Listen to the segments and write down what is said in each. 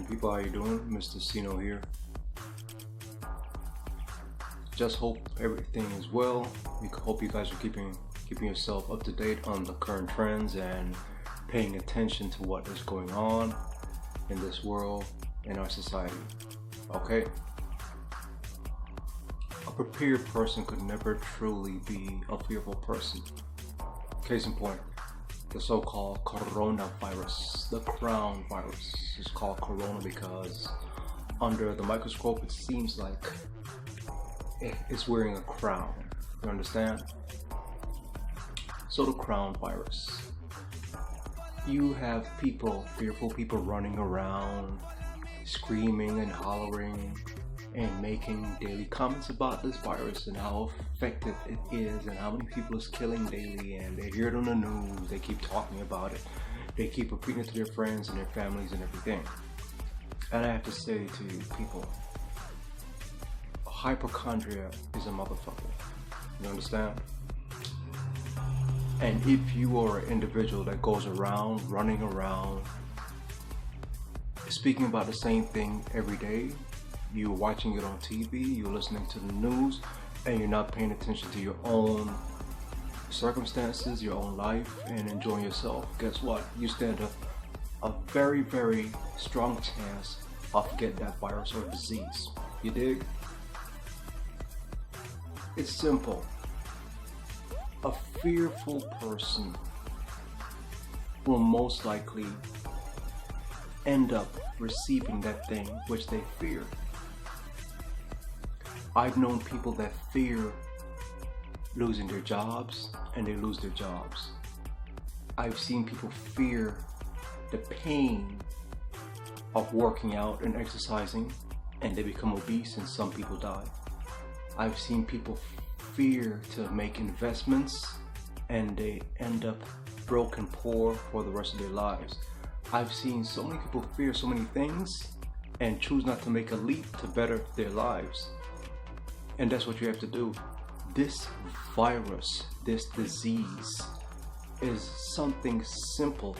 people, how you doing? Mr. Cno here. Just hope everything is well. We hope you guys are keeping yourself up to date on the current trends and paying attention to what is going on in this world, in our society. Okay? A prepared person could never truly be a fearful person. Case in point, the so-called coronavirus, the crown virus, is called corona because under the microscope it seems like it's wearing a crown. You understand? So the crown virus, you have fearful people running around, screaming and hollering and making daily comments about this virus and how effective it is and how many people it's killing daily, and they hear it on the news, they keep talking about it, they keep repeating it to their friends and their families and everything. And I have to say to you people, hypochondria is a motherfucker. You understand? And if you are an individual that goes around, running around, speaking about the same thing every day, you're watching it on TV, you're listening to the news, and you're not paying attention to your own circumstances, your own life, and enjoying yourself, guess what? You stand a very, very strong chance of getting that virus or disease. You dig? It's simple. A fearful person will most likely end up receiving that thing which they fear. I've known people that fear losing their jobs and they lose their jobs. I've seen people fear the pain of working out and exercising and they become obese and some people die. I've seen people fear to make investments and they end up broke and poor for the rest of their lives. I've seen so many people fear so many things and choose not to make a leap to better their lives. And that's what you have to do. This virus, this disease, is something simple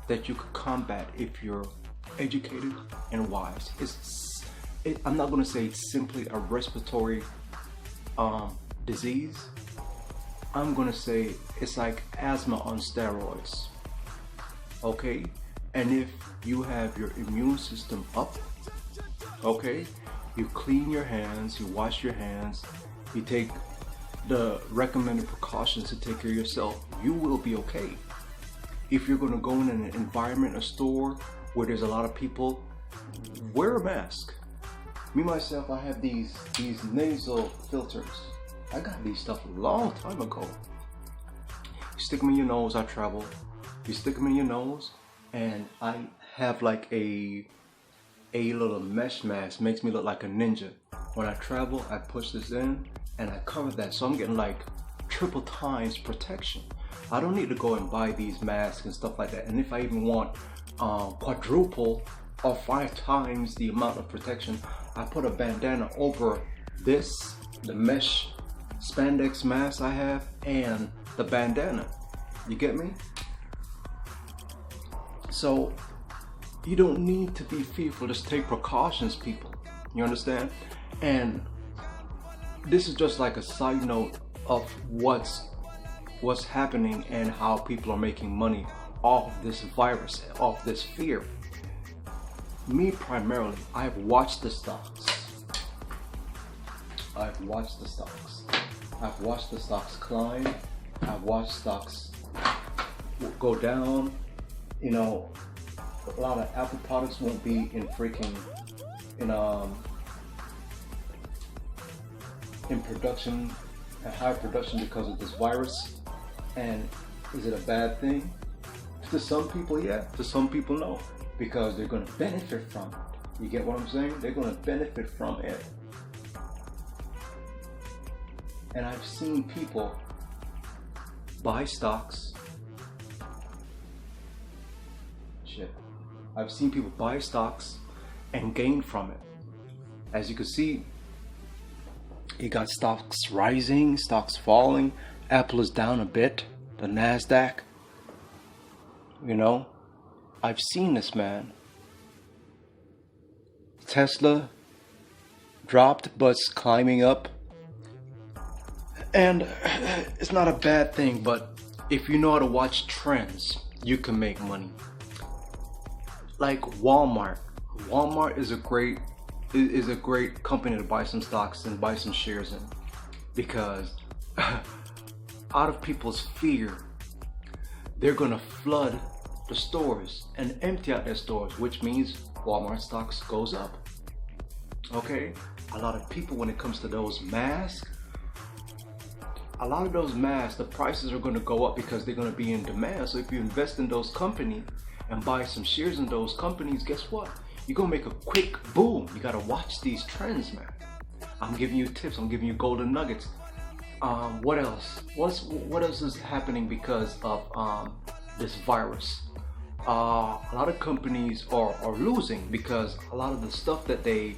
that you could combat if you're educated and wise. I'm not going to say it's simply a respiratory disease. I'm going to say it's like asthma on steroids. Okay? And if you have your immune system up, okay, you clean your hands, you wash your hands, you take the recommended precautions to take care of yourself, you will be okay. If you're going to go in an environment, a store where there's a lot of people, wear a mask. Me myself, I have these nasal filters. I got these stuff a long time ago. You stick them in your nose, I travel. You stick them in your nose, and I have like a little mesh mask, makes me look like a ninja. When I travel, I push this in and I cover that, so I'm getting like triple times protection. I don't need to go and buy these masks and stuff like that. And if I even want quadruple or 5 times the amount of protection, I put a bandana over this, the mesh spandex mask I have, and the bandana. You get me? So you don't need to be fearful, just take precautions, people. You understand? And this is just like a side note of what's happening and how people are making money off this virus, off this fear. Me primarily, I've watched the stocks. I've watched the stocks climb. I've watched stocks go down. You know, a lot of Apple products won't be in production, at high production because of this virus. And is it a bad thing? To some people, yeah. To some people, no. Because they're going to benefit from it. You get what I'm saying? They're going to benefit from it. And I've seen people buy stocks. I've seen people buy stocks and gain from it. As you can see, you got stocks rising, stocks falling. Apple is down a bit. The NASDAQ. You know, I've seen this, man. Tesla dropped, but's climbing up. And it's not a bad thing, but if you know how to watch trends, you can make money. Like Walmart. Walmart is a great company to buy some stocks and buy some shares in, because out of people's fear, they're gonna flood the stores and empty out their stores, which means Walmart stocks goes up. Okay, a lot of people, when it comes to those masks, the prices are going to go up because they're going to be in demand. So if you invest in those companies and buy some shares in those companies, guess what? You're going to make a quick boom. You got to watch these trends, man. I'm giving you tips. I'm giving you golden nuggets. What else? What else is happening because of this virus? A lot of companies are losing because a lot of the stuff that they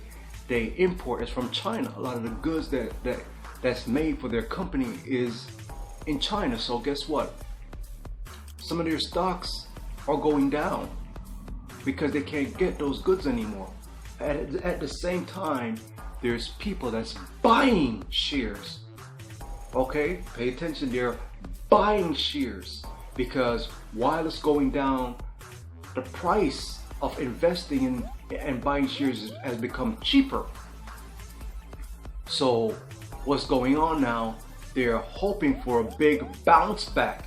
import is from China. A lot of the goods that's made for their company is in China. So guess what? Some of their stocks are going down because they can't get those goods anymore. At the same time, there's people that's buying shares. Okay, pay attention. They're buying shares because while it's going down, the price of investing in and buying shares has become cheaper. So what's going on now, they're hoping for a big bounce back,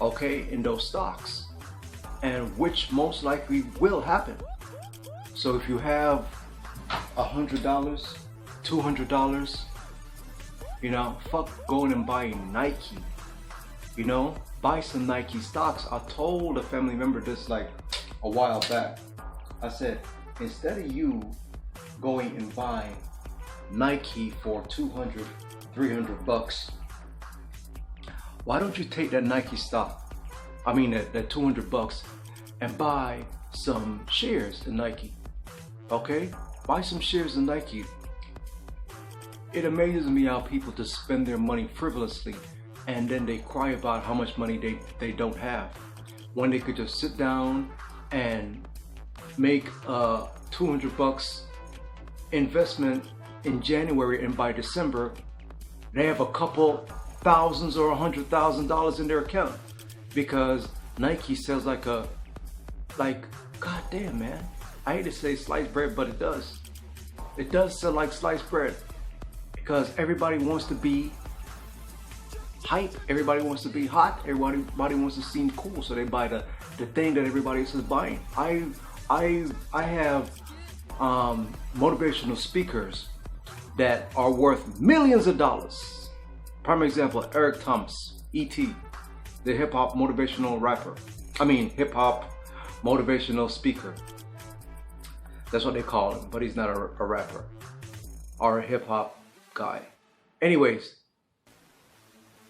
okay, in those stocks, and which most likely will happen. So if you have $100, $200, you know, fuck going and buying Nike, you know, buy some Nike stocks. I told a family member this like a while back. I said, instead of you going and buying Nike for $200, $300, why don't you take that Nike stock, that $200, and buy some shares in Nike? Okay, buy some shares in Nike. It amazes me how people just spend their money frivolously and then they cry about how much money they don't have, when they could just sit down and make a $200 investment in January, and by December they have a couple thousands or $100,000 in their account, because Nike sells like goddamn, man, I hate to say sliced bread, but it does sell like sliced bread, because everybody wants to be hype, everybody wants to be hot, everybody wants to seem cool, so they buy the thing that everybody else is buying. I have motivational speakers that are worth millions of dollars. Prime example, Eric Thomas, E.T., the hip-hop motivational rapper. Hip-hop motivational speaker. That's what they call him, but he's not a rapper or a hip-hop guy. Anyways,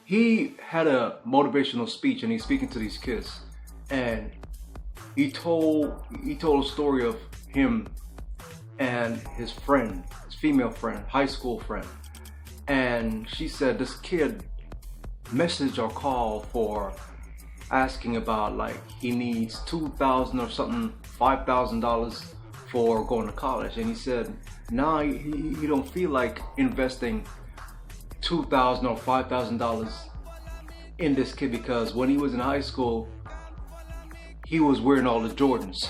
he had a motivational speech and he's speaking to these kids, and he told a story of him and his friend, his female friend, high school friend. And she said this kid messaged or called for asking about, like, he needs $2,000 or something, $5,000 for going to college. And he said, nah, he don't feel like investing $2,000 or $5,000 in this kid, because when he was in high school, he was wearing all the Jordans.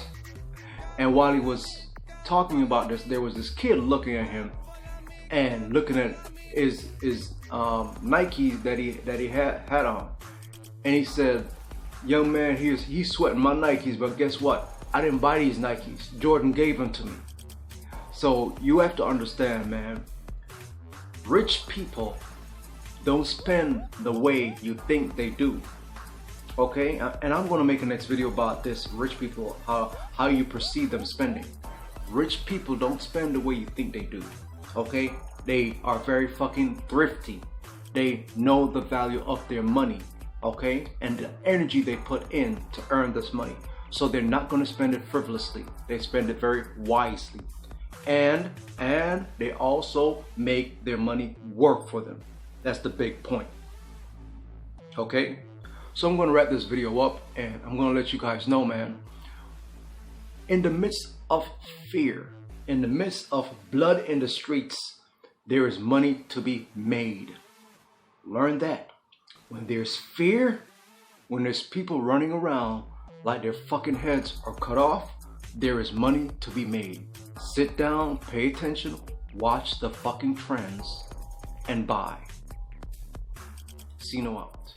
And while he was talking about this, there was this kid looking at him and looking at his Nikes that he had on, and he said, young man, he's sweating my Nikes, but guess what? I didn't buy these Nikes. Jordan gave them to me. So you have to understand, man, rich people don't spend the way you think they do. Okay, and I'm going to make a next video about this, rich people, how you perceive them spending. Rich people don't spend the way you think they do. Okay, they are very fucking thrifty. They know the value of their money, okay, and the energy they put in to earn this money. So they're not going to spend it frivolously. They spend it very wisely, and they also make their money work for them. That's the big point. Okay, so I'm going to wrap this video up, and I'm going to let you guys know, man, in the midst of fear, In the midst of blood in the streets, there is money to be made. Learn that. When there's fear, when there's people running around like their fucking heads are cut off, there is money to be made. Sit down, pay attention, watch the fucking trends, and buy. Cno out.